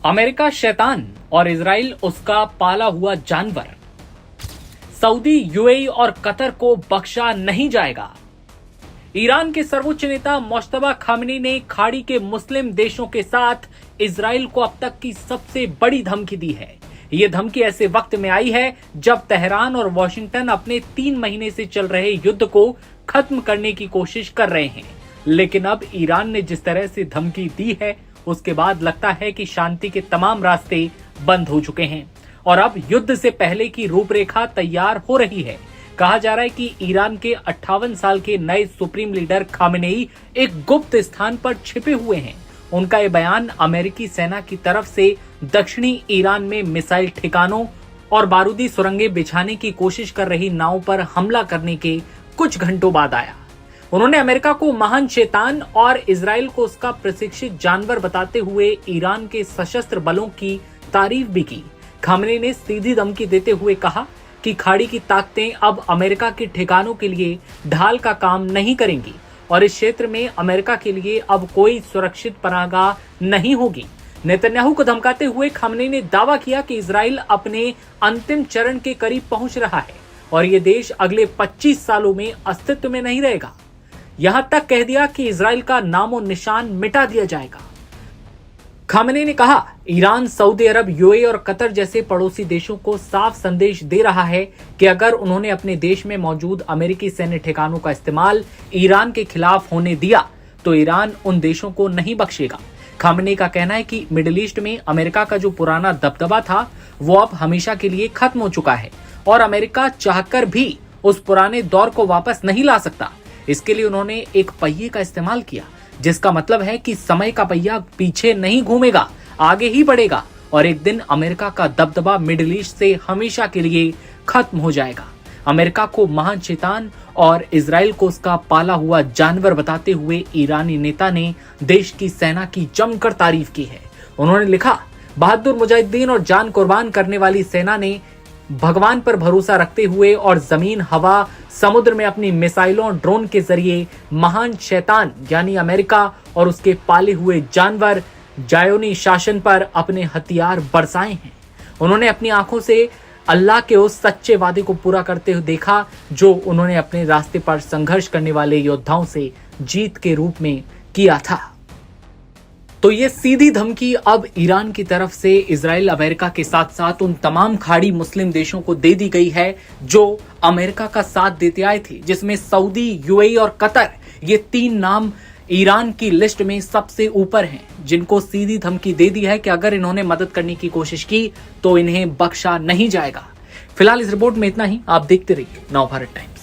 America शैतान और Israel उसका पाला हुआ जानवर। सऊदी, यूएई और कतर को बख्शा नहीं जाएगा। ईरान के सर्वोच्च नेता मुश्तबा खामनी ने खाड़ी के मुस्लिम देशों के साथ इजराइल को अब तक की सबसे बड़ी धमकी दी है। ये धमकी ऐसे वक्त में आई है जब तेहरान और वॉशिंगटन अपने 3 महीने से चल रहे युद्ध को खत्म करने की कोशिश कर रहे हैं। लेकिन अब ईरान ने जिस तरह से धमकी दी है, उसके बाद लगता है कि शांति के तमाम रास्ते बंद हो चुके हैं और अब युद्ध से पहले की रूपरेखा तैयार हो रही है। कहा जा रहा है कि ईरान के 58 साल के नए सुप्रीम लीडर खामेनेई एक गुप्त स्थान पर छिपे हुए हैं। उनका ये बयान अमेरिकी सेना की तरफ से दक्षिणी ईरान में मिसाइल ठिकानों और बारूदी सुरंगें बिछाने की कोशिश कर रही नावों पर हमला करने के कुछ घंटों बाद आया। उन्होंने अमेरिका को महान शैतान और इजराइल को उसका प्रशिक्षित जानवर बताते हुए ईरान के सशस्त्र बलों की तारीफ भी की। खामेनेई ने सीधी धमकी देते हुए कहा कि खाड़ी की ताकतें अब अमेरिका के ठिकानों के लिए ढाल का काम नहीं करेंगी और इस क्षेत्र में अमेरिका के लिए अब कोई सुरक्षित पनाहगाह नहीं होगी। नेतन्याहू को धमकाते हुए खामेनेई ने दावा किया कि इजराइल अपने अंतिम चरण के करीब पहुंच रहा है और ये देश अगले 25 सालों में अस्तित्व में नहीं रहेगा। यहां तक कह दिया कि इजराइल का नामो निशान मिटा दिया जाएगा। खामेनेई ने कहा, ईरान, सऊदी अरब, यूएई और कतर जैसे पड़ोसी देशों को साफ संदेश दे रहा है कि अगर उन्होंने अपने देश में मौजूद अमेरिकी सैन्य ठिकानों का इस्तेमाल ईरान के खिलाफ होने दिया तो ईरान उन देशों को नहीं बख्शेगा। खामेनेई का कहना है कि मिडिल ईस्ट में अमेरिका का जो पुराना दबदबा था वो अब हमेशा के लिए खत्म हो चुका है और अमेरिका चाहकर भी उस पुराने दौर को वापस नहीं ला सकता। इसके लिए उन्होंने एक पहिए का इस्तेमाल किया, जिसका मतलब है कि समय का पहिया पीछे नहीं घूमेगा, आगे ही बढ़ेगा और एक दिन अमेरिका का दबदबा मिडिल ईस्ट से हमेशा के लिए खत्म हो जाएगा। अमेरिका को महान शैतान और इजराइल को उसका पाला हुआ जानवर बताते हुए ईरानी नेता ने देश की सेना की जमकर तारीफ की है। उन्होंने लिखा, बहादुर मुजाहिदीन और जान कुर्बान करने वाली सेना ने भगवान पर भरोसा रखते हुए और जमीन, हवा, समुद्र में अपनी मिसाइलों और ड्रोन के जरिए महान शैतान यानी अमेरिका और उसके पाले हुए जानवर जायोनी शासन पर अपने हथियार बरसाए हैं। उन्होंने अपनी आंखों से अल्लाह के उस सच्चे वादे को पूरा करते हुए देखा जो उन्होंने अपने रास्ते पर संघर्ष करने वाले योद्धाओं से जीत के रूप में किया था। तो ये सीधी धमकी अब ईरान की तरफ से इजराइल, अमेरिका के साथ साथ उन तमाम खाड़ी मुस्लिम देशों को दे दी गई है जो अमेरिका का साथ देते आए थे, जिसमें सऊदी, यूएई और कतर, ये 3 नाम ईरान की लिस्ट में सबसे ऊपर हैं, जिनको सीधी धमकी दे दी है कि अगर इन्होंने मदद करने की कोशिश की तो इन्हें बख्शा नहीं जाएगा। फिलहाल इस रिपोर्ट में इतना ही। आप देखते रहिए नव भारत टाइम्स।